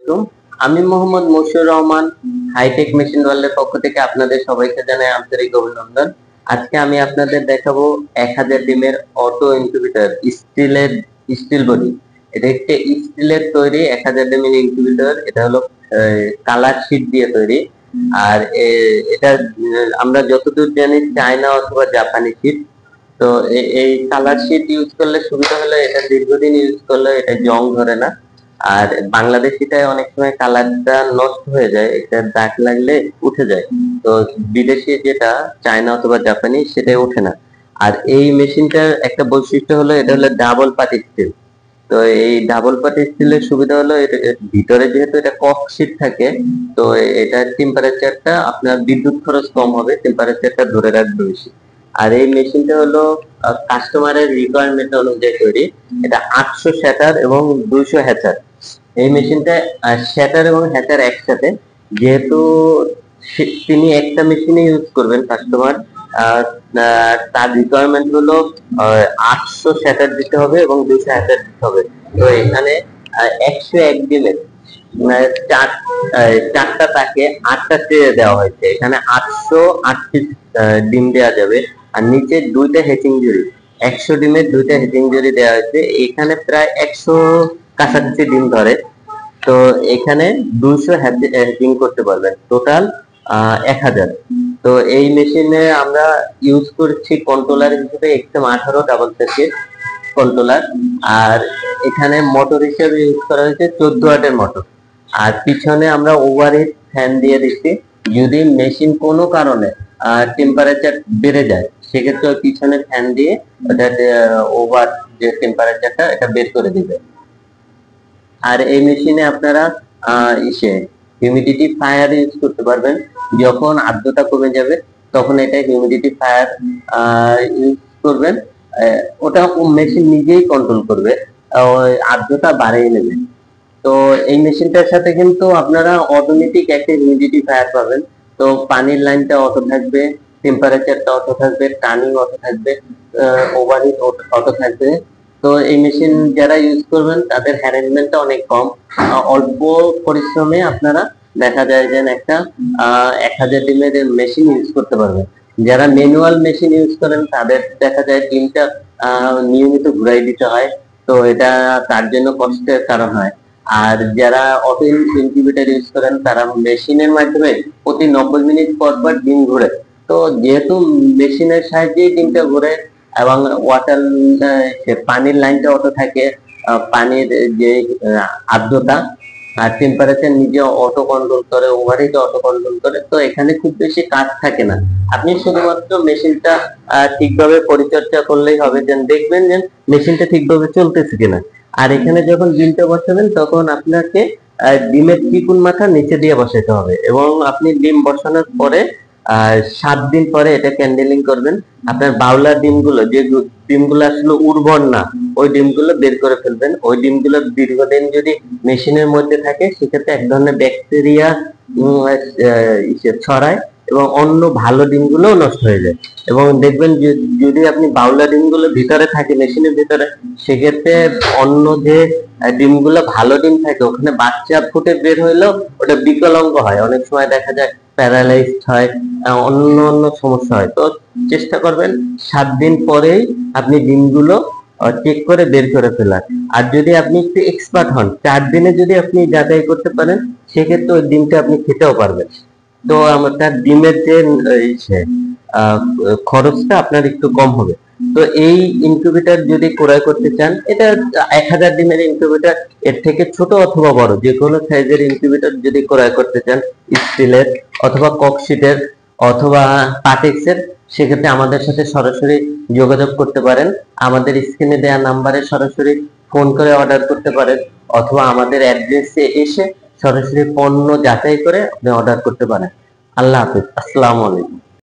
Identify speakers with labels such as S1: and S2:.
S1: আলাইকুম। আমি Mohammad Moshiur Rahman, hi tech machine ওয়ার্ল্ডের পক্ষ থেকে আপনাদের সবাইকে জানাই আন্তরিক অভিনন্দন। আজকে আমি আপনাদের দেখাবো 1000 ডিমের অটো ইনকিউবেটর, স্টিল বডি। এটা একটা স্টিলের তৈরি 1000 ডিমের ইনকিউবেটর। এটা হলো কালার শীট দিয়ে তৈরি। আর এটা আমরা যতদূর জানি চায়না অথবা জাপানি শীট। তো এই কালার শীট ইউজ করলে সুবিধা হলো এটা দীর্ঘদিন ইউজ করলে এটা জং ধরে না। আর বাংলাদেশিটায় অনেক সময় কালারটা নষ্ট হয়ে যায়, এটা দাগ লাগলে উঠে যায়। তো বিদেশি যেটা চায়না অথবা জাপানি সেটাই ওঠে না। আর এই মেশিনটার একটা বৈশিষ্ট্য হলো এটা হলো ডাবল পার্ট স্টিল। তো এই ডাবল পার্ট স্টিলের সুবিধা হলো এর ভিতরে যেহেতু এটা কক শীট থাকে, তো এটার টেম্পারেচারটা আপনার বিদ্যুৎ খরচ কম হবে, টেম্পারেচারটা ধরে রাখবে বেশি। আর এই মেশিনটা হলো কাস্টমারের রিকোয়ারমেন্ট অনুযায়ী তৈরি। এটা 800 শ্যাটার এবং 200 হ্যাচার। এই মেশিনটা শ্যাটার এবং হ্যাচার একসাথে, যেহেতু তিনি একটা মেশিনে ইউজ করবেন কাস্টমার, তার রিকোয়ারমেন্ট হলো 800 শ্যাটার দিতে হবে এবং 200 হ্যাচার দিতে হবে। তো এখানে 101 ডিমের চারটা তাকে 8টা ট্রে দেওয়া হয়েছে। এখানে 808 ডিম দেওয়া যাবে। আর নিচে 2টা হেচিং জুড়ি, 100 ডিমের 2টা হেচিং জুড়ি দেওয়া হয়েছে। এখানে প্রায় 100 কাছাকাছি ডিম ধরে। তো এখানে 200 হ্যাচিং করতে পারবেন, টোটাল 1000। তো এই মেশিনে আমরা ইউজ করছি কন্ট্রোলার হিসেবে XM18 ডাবল সার্কিট কন্ট্রোলার। আর এখানে মোটর হিসেবে ইউজ করা হয়েছে 14 ওয়াটের মোটর। আর পিছনে আমরা ওভারহিট ফ্যান দিয়ে দিচ্ছি। যদি মেশিন কোনো কারণে টেম্পারেচার বেড়ে যায়, সেক্ষেত্রে ওই পিছনে ফ্যান দিয়ে ওটা ওভার যে টেম্পারেচারটা এটা বের করে দিবে। আর এই মেশিনে আপনারা হিউমিডিটি ফায়ার ইউজ করতে পারবেন। যখন আর্দ্রতা কমে যাবে তখন এটা হিউমিডিটি ফায়ার ইউজ করবেন। ওটা মেশিন নিজেই কন্ট্রোল করবে, ওই আর্দ্রতা বাড়িয়ে নেবে। তো এই মেশিনটার সাথে কিন্তু আপনারা অটোমেটিক একটা হিউমিডিটি ফায়ার পাবেন। তো পানির লাইনটা অটো থাকবে, টেম্পারেচারটা অটো থাকবে, টার্নিং অটো থাকবে, ওভারহিট অটো থাকবে। তো এই মেশিন যারা ইউজ করবেন তাদের হ্যারাসমেন্টটা অনেক কম। অল্প পরিশ্রমে আপনারা দেখা যায় যে একটা 1000 ডিমের মেশিন ইউজ করতে পারবেন। যারা ম্যানুয়াল মেশিন ইউজ করেন তাদের দেখা যায় ডিমটা নিয়মিত ঘুরাই দিতে হয়, তো এটা তার জন্য কষ্টের কারণ হয়। আর যারা অটো ইনকিউবেটর ইউজ করেন তারা মেশিনের মাধ্যমে প্রতি 90 মিনিট পর পর ডিম ঘুরে। তো যেহেতু মেশিনের সাহায্যে ডিমটা ঘুরে এবং ওয়াটার পানির লাইনটা অটো থাকে, পানির যে আর্দ্রতা আর টেম্পারেচার নিজে অটো কন্ট্রোল করে, ওভারহিট অটো কন্ট্রোল করে। তো এখানে খুব বেশি কাজ থাকে না, আপনি শুধুমাত্র মেশিনটা ঠিকভাবে পরিচর্যা করলেই হবে, যেন দেখবেন যে মেশিনটা ঠিকভাবে চলতেছে কিনা। আর এখানে যখন ডিমটা বসাবেন তখন আপনাকে ডিমের চিকুন মাথা নিচে দিয়ে বসাতে হবে এবং আপনি ডিম বসানোর পরে 7 দিন পরে এটা ক্যান্ডেলিং করবেন। আপনার বাউলা ডিমগুলো, যে ডিমগুলো আসলে উর্বর না, ওই ডিমগুলো বের করে ফেলবেন। ওই ডিমগুলো দীর্ঘদিন যদি মেশিনের মধ্যে থাকে সেক্ষেত্রে এক ধরনের ব্যাকটেরিয়া ছড়ায় এবং অন্য ভালো ডিমগুলো নষ্ট হয়ে যায়। এবং দেখবেন যদি আপনি বাউলা ডিমগুলো ভিতরে থাকে মেশিনের ভিতরে, সেক্ষেত্রে অন্য যে ডিমগুলো ভালো ডিম থাকে ওখানে বাচ্চা ফুটে বের হইলেও ওটা বিকলাঙ্গ হয়, অনেক সময় দেখা যায় প্যারালাইজড হয়, অন্য অন্য সমস্যা হয়। তো চেষ্টা করবেন 7 দিন পরেই আপনি ডিমগুলো চেক করে বের করে ফেলার। আর যদি আপনি একটু এক্সপার্ট হন, 4 দিনে যদি আপনি যাচাই করতে পারেন, সেক্ষেত্রে ওই ডিমটা আপনি খেতেও পারবেন। তো তার ডিমের যে খরচটা আপনার একটু কম হবে। তো এই ইনকিউবেটর যদি ক্রয় করতে চান, এটা 1000 ডিমের ইনকিউবেটর, এর থেকে ছোট অথবা বড় যে কোনো সাইজের ইনকিউবেটর যদি ক্রয় করতে চান, স্টিলের অথবা ককশিটের অথবা পাটেক্সের, সেক্ষেত্রে আমাদের সাথে সরাসরি যোগাযোগ করতে পারেন। আমাদের স্ক্রিনে দেওয়া নাম্বারে সরাসরি ফোন করে অর্ডার করতে পারেন, অথবা আমাদের অ্যাড্রেসে এসে সরাসরি পণ্য যাচাই করে আপনি অর্ডার করতে পারেন। আল্লাহ হাফিজ, আসসালামু আলাইকুম।